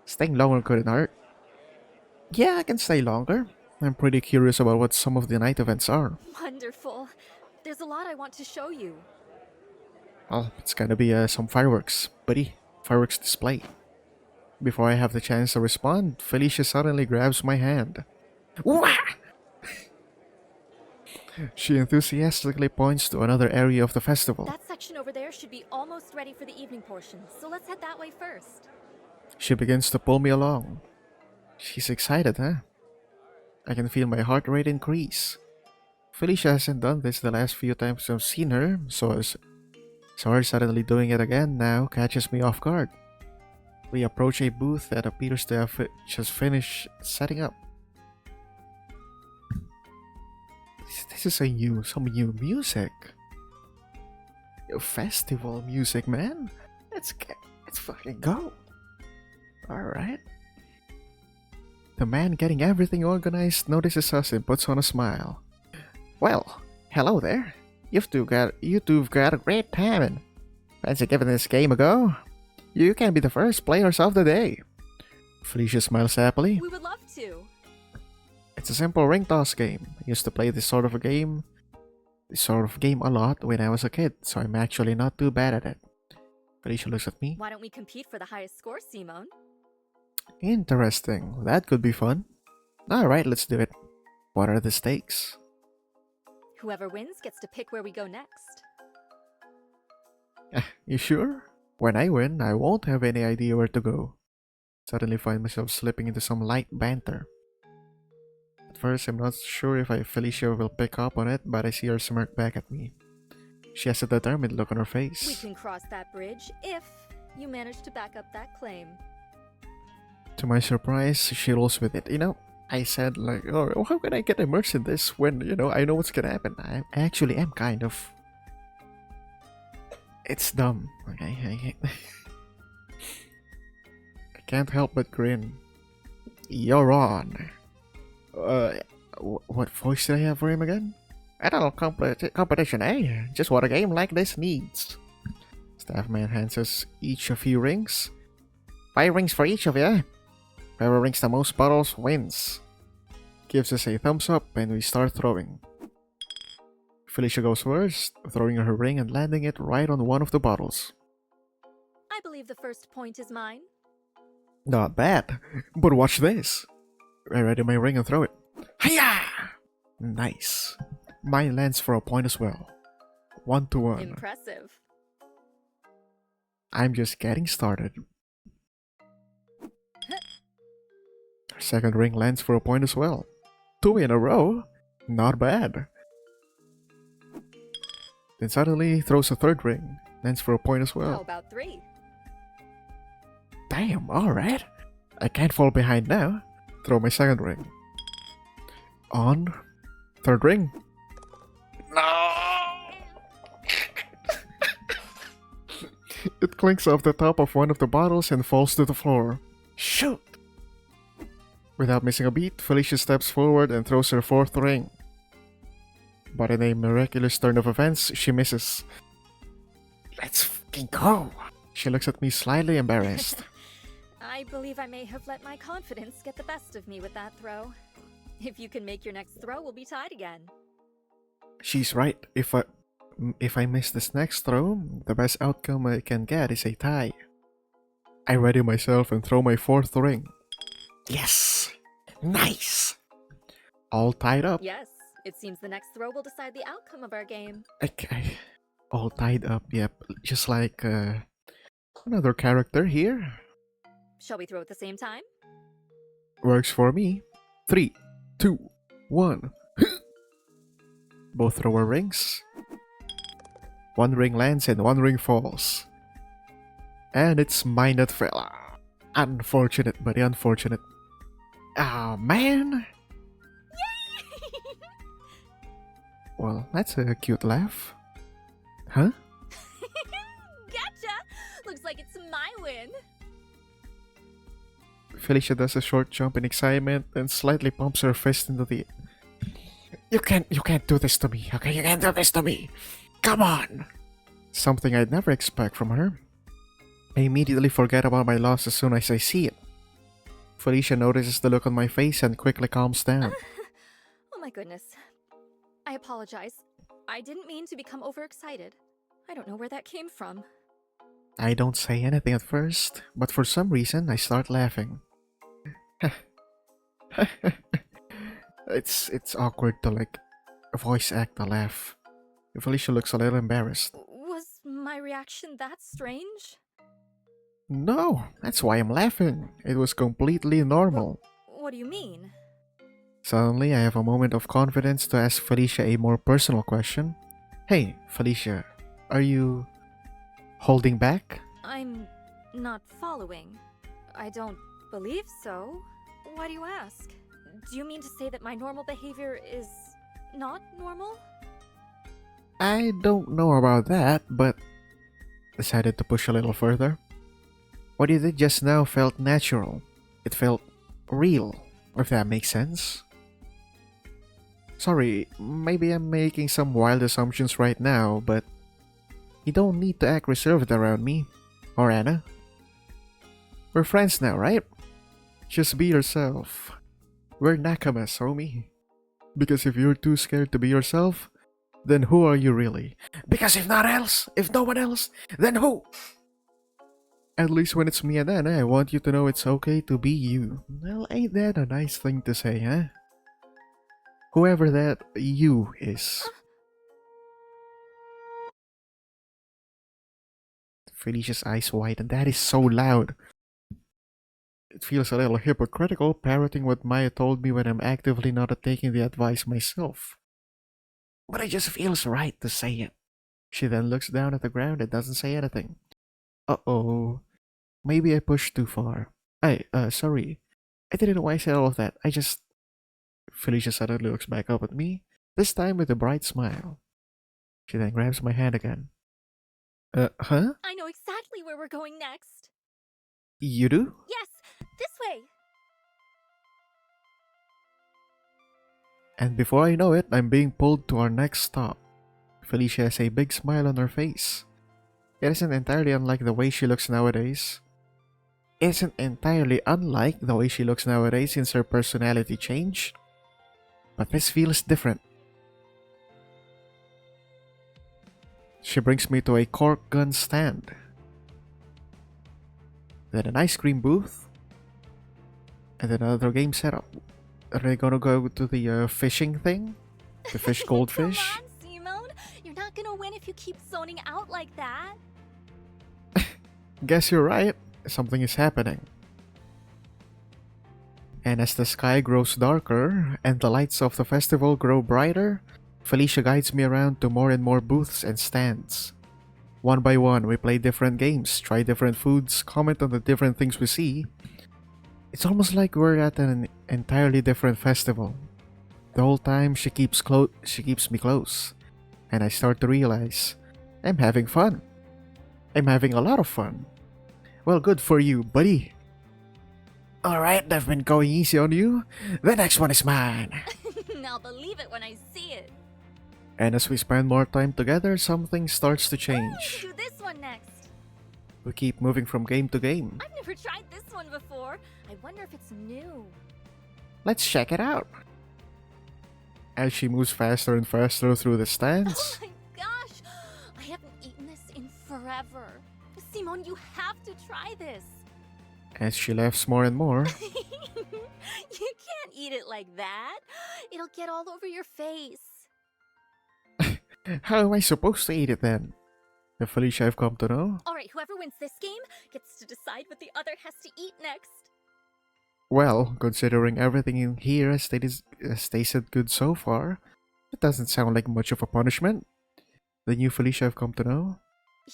Staying longer couldn't hurt. Yeah, I can stay longer. I'm pretty curious about what some of the night events are. Wonderful. There's a lot I want to show you. Well, it's gonna be some fireworks, buddy. Fireworks display. Before I have the chance to respond, Felicia suddenly grabs my hand. Wah! She enthusiastically points to another area of the festival. That section over there should be almost ready for the evening portion, so let's head that way first. She begins to pull me along. She's excited, huh? I can feel my heart rate increase. Felicia hasn't done this the last few times I've seen her, so her suddenly doing it again now catches me off guard. We approach a booth that appears to have just finished setting up. This is some new music. Festival music, man. Let's fucking go. Alright. The man getting everything organized notices us and puts on a smile. Well, hello there. You two've got a great time. Fancy giving this game a go? You can be the first players of the day. Felicia smiles happily. We would love to. It's a simple ring toss game. I used to play this sort of game a lot when I was a kid, so I'm actually not too bad at it. Felicia looks at me. Why don't we compete for the highest score, Simone? Interesting. That could be fun. Alright, let's do it. What are the stakes? Whoever wins gets to pick where we go next. You sure? When I win, I won't have any idea where to go. Suddenly find myself slipping into some light banter. At first, I'm not sure if Felicia will pick up on it, but I see her smirk back at me. She has a determined look on her face. We can cross that bridge if you manage to back up that claim. To my surprise, she rolls with it. I said oh, how can I get immersed in this when, I know what's gonna happen. I actually am kind of... It's dumb. Okay, I can't help but grin. You're on. Uh, what voice did I have for him again? Adult competition, eh? Just what a game like this needs. Staffman hands us each a few rings. 5 rings for each of you. Whoever rings the most bottles wins. Gives us a thumbs up and we start throwing. Felicia goes first, throwing her ring and landing it right on one of the bottles. I believe the first point is mine. Not bad, but watch this. I ready my ring and throw it. Hiya! Nice. Mine lands for a point as well. 1-1. Impressive. I'm just getting started. Second ring lands for a point as well. 2 in a row? Not bad. Then suddenly throws a third ring. Lands for a point as How well. about 3? Damn, alright. I can't fall behind now. Throw my second ring. On. Third ring. No! It clinks off the top of one of the bottles and falls to the floor. Shoot! Without missing a beat, Felicia steps forward and throws her fourth ring. But in a miraculous turn of events, she misses. Let's fucking go! She looks at me slightly embarrassed. I believe I may have let my confidence get the best of me with that throw. If you can make your next throw, we'll be tied again. She's right. If I miss this next throw, the best outcome I can get is a tie. I ready myself and throw my fourth ring. Yes! Nice! All tied up. Yes, it seems the next throw will decide the outcome of our game. Okay. All tied up, yep. Just like another character here. Shall we throw at the same time? Works for me. 3, 2, 1. Both throw our rings. 1 ring lands and 1 ring falls. And it's mine that fell. Unfortunate, buddy, unfortunate. Ah, man! Well, that's a cute laugh. Huh? Gotcha! Looks like it's my win. Felicia does a short jump in excitement and slightly pumps her fist into the air. You can't do this to me, okay? You can't do this to me! Come on! Something I'd never expect from her. I immediately forget about my loss as soon as I see it. Felicia notices the look on my face and quickly calms down. Oh my goodness. I apologize. I didn't mean to become overexcited. I don't know where that came from. I don't say anything at first, but for some reason I start laughing. It's awkward to like voice act a laugh. Felicia looks a little embarrassed. Was my reaction that strange? No, that's why I'm laughing. It was completely normal. What do you mean? Suddenly, I have a moment of confidence to ask Felicia a more personal question. Hey, Felicia, are you holding back? I'm not following. I don't believe so. Why do you ask? Do you mean to say that my normal behavior is not normal? I don't know about that, but decided to push a little further. What you did just now felt natural. It felt real, if that makes sense. Sorry, maybe I'm making some wild assumptions right now, but you don't need to act reserved around me, or Anna. We're friends now, right? Just be yourself. We're nakamas, homie. Because if you're too scared to be yourself, then who are you really? Because if no one else, then who? At least when it's me and Anna, I want you to know it's okay to be you. Well, ain't that a nice thing to say, huh? Whoever that you is. Felicia's eyes widen. That is so loud. It feels a little hypocritical parroting what Maya told me when I'm actively not taking the advice myself. But it just feels right to say it. She then looks down at the ground and doesn't say anything. Uh-oh. Maybe I pushed too far. Sorry. I didn't know why I said all of that. Felicia suddenly looks back up at me, this time with a bright smile. She then grabs my hand again. Huh? I know exactly where we're going next. You do? Yes, this way. And before I know it, I'm being pulled to our next stop. Felicia has a big smile on her face. It isn't entirely unlike the way she looks nowadays. It isn't entirely unlike the way she looks nowadays since her personality changed. But this feels different. She brings me to a cork gun stand, then an ice cream booth, and then another game setup. Are they gonna go to the fishing thing? To fish goldfish? Come on, Simone. You're not gonna win if you keep zoning out like that. Guess you're right. Something is happening. And as the sky grows darker and the lights of the festival grow brighter, Felicia guides me around to more and more booths and stands. One by one, we play different games, try different foods, comment on the different things we see. It's almost like we're at an entirely different festival. The whole time she keeps me close, and I start to realize I'm having fun. I'm having a lot of fun. Well, good for you, buddy. Alright, I've been going easy on you. The next one is mine. I'll believe it when I see it. And as we spend more time together, something starts to Ooh, we change. can do this one next. We keep moving from game to game. I've never tried this one before. I wonder if it's new. Let's check it out. As she moves faster and faster through the Oh stands, my gosh! I haven't eaten this in forever. Simone, you have to try this. as she laughs more and more, You can't eat it like that. It'll get all over your face. how am I supposed to eat it then? The Felicia I've come to know? Alright, whoever wins this game gets to decide what the other has to eat next. Well, considering everything in here has tasted good so far, it doesn't sound like much of a punishment. The new Felicia I've come to know?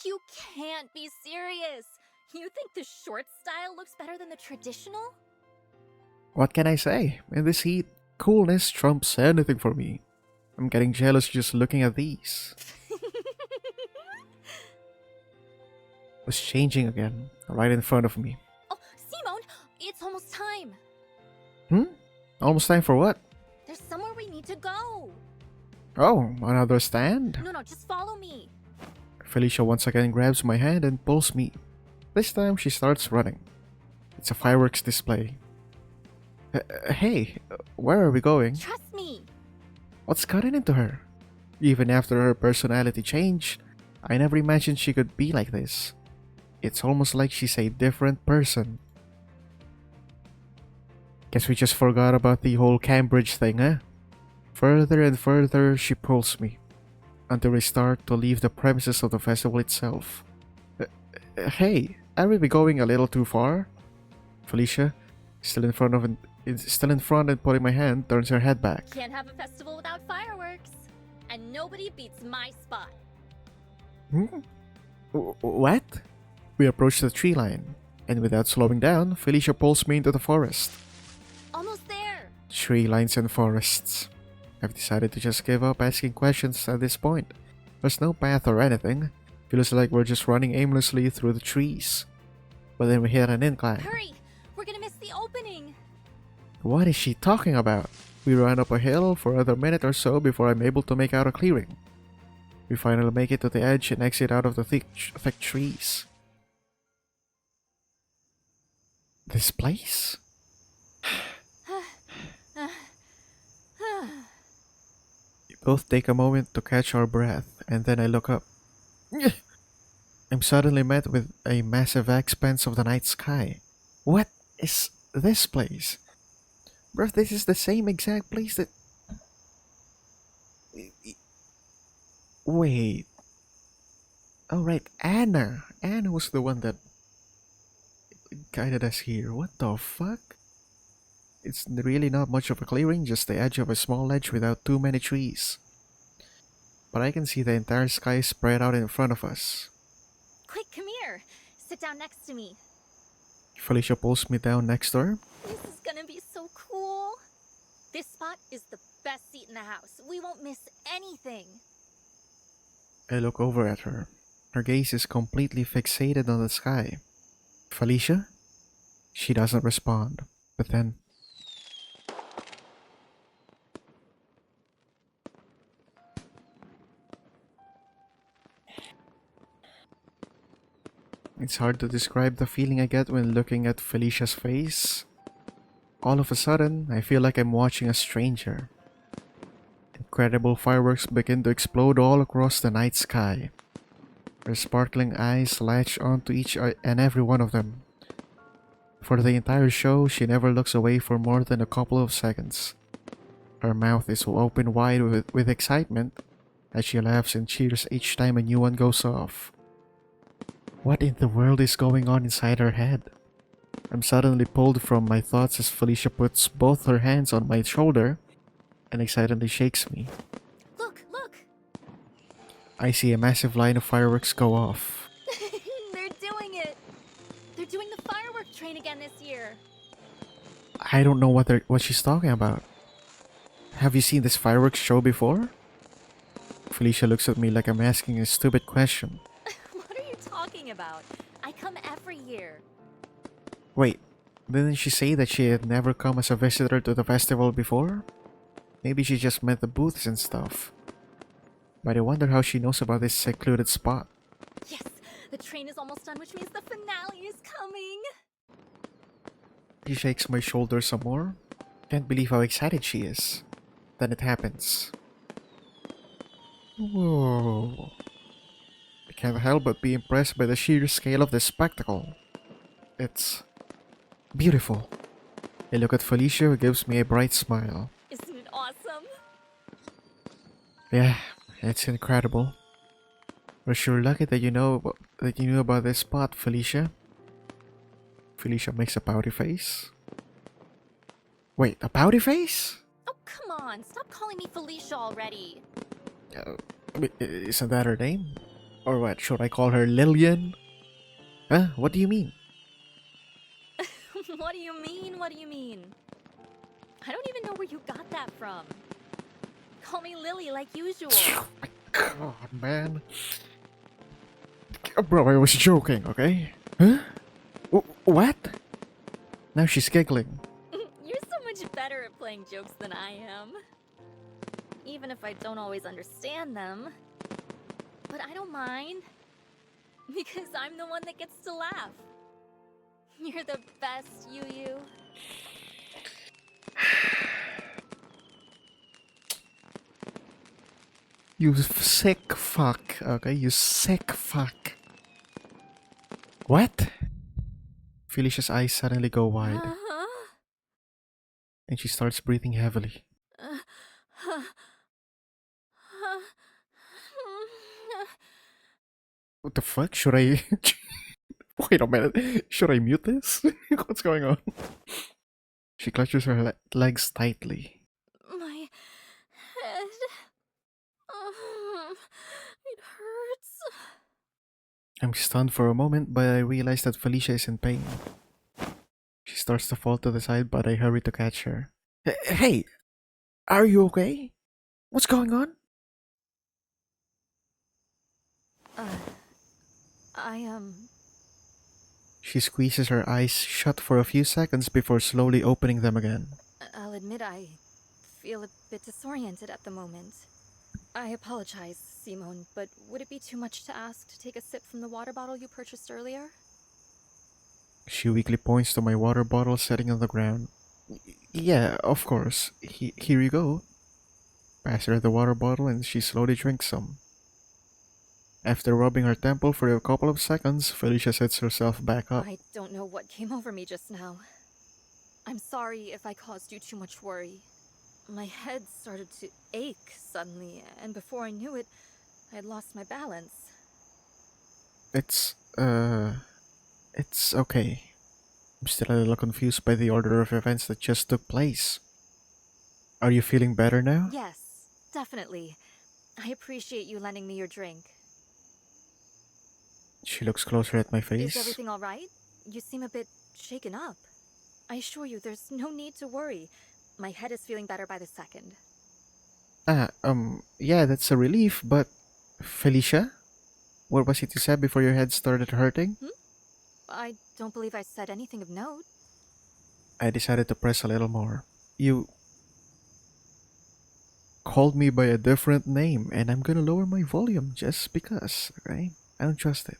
You can't be serious. You think the short style looks better than the traditional? What can I say? In this heat, coolness trumps anything for me. I'm getting jealous just looking at these. It was changing again, right in front of me. Oh, Simone, it's almost time. Almost time for what? There's somewhere we need to go. Oh, another stand? No, just follow me. Felicia once again grabs my hand and pulls me. This time she starts running. It's a fireworks display. Hey, where are we going? Trust me. What's gotten into her? Even after her personality changed, I never imagined she could be like this. It's almost like she's a different person. Guess we just forgot about the whole Cambridge thing, huh? Further and further she pulls me, until we start to leave the premises of the festival itself. Hey, are we going a little too far? Felicia, still in front and putting my hand, turns her head back. Can't have a festival without fireworks. And nobody beats my spot. What? We approach the tree line, and without slowing down, Felicia pulls me into the forest. Almost there. Tree lines and forests. I've decided to just give up asking questions at this point. There's no path or anything. Feels like we're just running aimlessly through the trees. But then we hit an incline. Hurry! We're gonna miss the opening. What is she talking about? We run up a hill for another minute or so before I'm able to make out a clearing. We finally make it to the edge and exit out of the thick trees. This place? We both take a moment to catch our breath, and then I look up. I'm suddenly met with a massive expanse of the night sky. What is this place? Bruh, this is the same exact place that... Wait. Oh, right, Anna. Anna was the one that guided us here. What the fuck? It's really not much of a clearing, just the edge of a small ledge without too many trees. But I can see the entire sky spread out in front of us. Quick, come here. Sit down next to me. Felicia pulls me down next to her. This is gonna be so cool. This spot is the best seat in the house. We won't miss anything. I look over at her. Her gaze is completely fixated on the sky. Felicia? She doesn't respond. But then, it's hard to describe the feeling I get when looking at Felicia's face. All of a sudden, I feel like I'm watching a stranger. Incredible fireworks begin to explode all across the night sky. Her sparkling eyes latch onto each and every one of them. For the entire show, she never looks away for more than a couple of seconds. Her mouth is open wide with excitement as she laughs and cheers each time a new one goes off. What in the world is going on inside her head? I'm suddenly pulled from my thoughts as Felicia puts both her hands on my shoulder and excitedly shakes me. Look, look! I see a massive line of fireworks go off. They're doing it! They're doing the firework train again this year! I don't know what she's talking about. Have you seen this fireworks show before? Felicia looks at me like I'm asking a stupid question. What are you talking about? I come every year. Wait, didn't she say that she had never come as a visitor to the festival before? Maybe she just meant the booths and stuff. But I wonder how she knows about this secluded spot. Yes! The train is almost done, which means the finale is coming! She shakes my shoulder some more. Can't believe how excited she is. Then it happens. Whoa. I can't help but be impressed by the sheer scale of the spectacle. It's beautiful. I look at Felicia, who gives me a bright smile. Isn't it awesome? Yeah, it's incredible. We're sure lucky that you knew about this spot, Felicia. Felicia makes a pouty face. Wait, a pouty face? Oh, come on! Stop calling me Felicia already! Isn't that her name? Or what, should I call her Lillian? Huh? What do you mean? What do you mean? What do you mean? I don't even know where you got that from. Call me Lily like usual. My God, man. Bro, I was joking, okay? Huh? What? Now she's giggling. You're so much better at playing jokes than I am. Even if I don't always understand them. But I don't mind. Because I'm the one that gets to laugh. You're the best, you. You sick fuck, okay? You sick fuck. What? Felicia's eyes suddenly go wide, and she starts breathing heavily. What the fuck? Should I... Wait a minute. Should I mute this? What's going on? She clutches her legs tightly. My head. It hurts. I'm stunned for a moment, but I realize that Felicia is in pain. She starts to fall to the side, but I hurry to catch her. Hey! Are you okay? What's going on? She squeezes her eyes shut for a few seconds before slowly opening them again. I'll admit I feel a bit disoriented at the moment. I apologize, Simone, but would it be too much to ask to take a sip from the water bottle you purchased earlier? She weakly points to my water bottle sitting on the ground. Yeah, of course. Here you go. Pass her the water bottle and she slowly drinks some. After rubbing her temple for a couple of seconds, Felicia sets herself back up. I don't know what came over me just now. I'm sorry if I caused you too much worry. My head started to ache suddenly, and before I knew it, I had lost my balance. It's okay. I'm still a little confused by the order of events that just took place. Are you feeling better now? Yes, definitely. I appreciate you lending me your drink. She looks closer at my face. Is everything alright? You seem a bit shaken up. I assure you, there's no need to worry. My head is feeling better by the second. Yeah, that's a relief, but... Felicia? What was it you said before your head started hurting? I don't believe I said anything of note. I decided to press a little more. You called me by a different name, and I'm gonna lower my volume just because, okay? I don't trust it.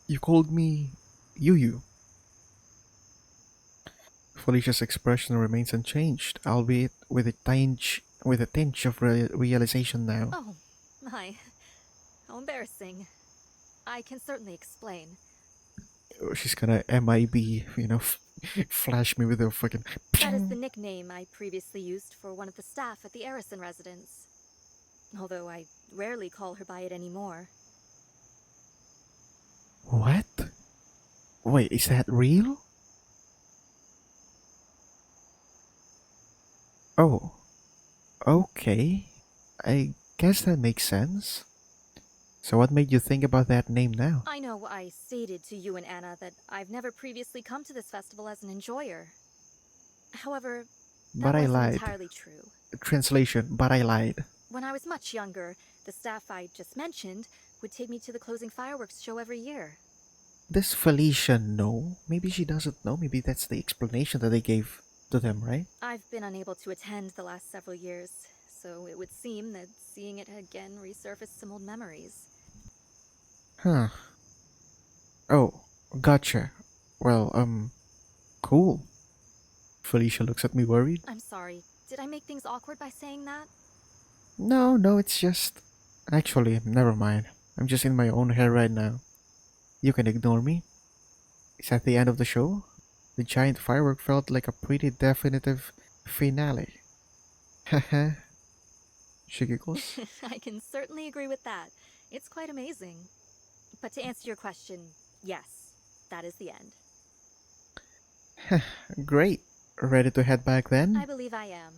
You called me Yu. Felicia's expression remains unchanged, albeit with a tinge of realization now. Oh, my. How embarrassing. I can certainly explain. She's gonna MIB, flash me with a fucking. That is the nickname I previously used for one of the staff at the Arison residence. Although I rarely call her by it anymore. What? Wait, is that real? Oh, okay. I guess that makes sense. So, what made you think about that name now? I know I stated to you and Anna that I've never previously come to this festival as an enjoyer. However, But that I wasn't lied. entirely true. Translation, but I lied. When I was much younger, the staff I just mentioned would take me to the closing fireworks show every year. Does Felicia know? Maybe she doesn't know. Maybe that's the explanation that they gave to them, right? I've been unable to attend the last several years, so it would seem that seeing it again resurfaced some old memories. Huh. Oh, gotcha. Well, cool. Felicia looks at me worried. I'm sorry, did I make things awkward by saying that? No, it's just. Actually, never mind. I'm just in my own hair right now. You can ignore me. It's at the end of the show. The giant firework felt like a pretty definitive finale. Haha. She giggles. I can certainly agree with that. It's quite amazing. But to answer your question, yes, that is the end. Great. Ready to head back then? I believe I am.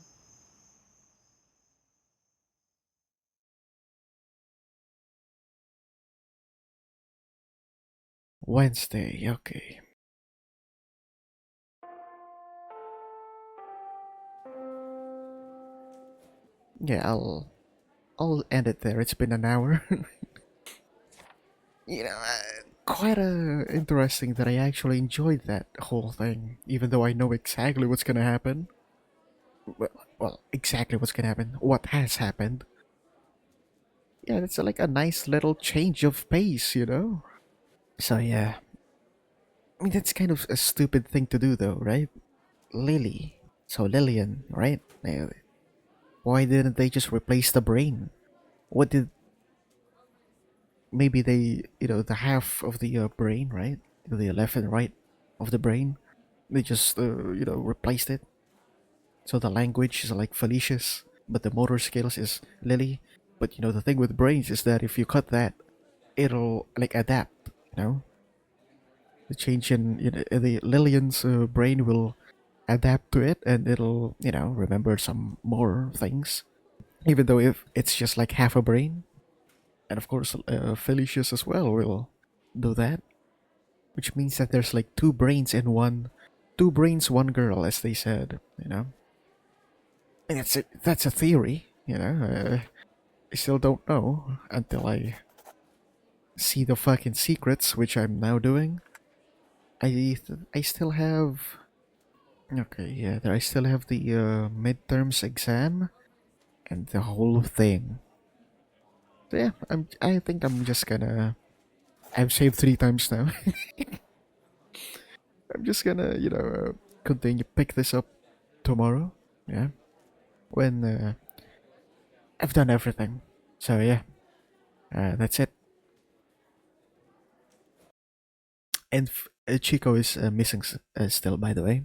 Wednesday, okay. Yeah, I'll end it there. It's been an hour. Quite interesting that I actually enjoyed that whole thing, even though I know exactly what's gonna happen. Well, exactly what's gonna happen. What has happened. Yeah, it's like a nice little change of pace. So yeah, I mean that's kind of a stupid thing to do, though, right? Lily, so Lillian, right? Why didn't they just replace the brain? What did maybe the half of the brain, right? The left and right of the brain, they just replaced it. So the language is like Felicia's, but the motor skills is Lily. But the thing with brains is that if you cut that, it'll like adapt. The change in the Lillian's brain will adapt to it, and it'll remember some more things, even though if it's just like half a brain. And of course, Felicia's as well will do that, which means that there's like two brains, one girl, as they said. And that's a theory. I still don't know until I see the fucking secrets, which I'm now doing. I still have. Okay, yeah, I still have the midterms exam and the whole thing. So yeah, I think I'm just gonna. I've saved 3 times now. I'm just gonna continue pick this up tomorrow. Yeah, when I've done everything. So yeah, that's it. And Chico is missing still, by the way.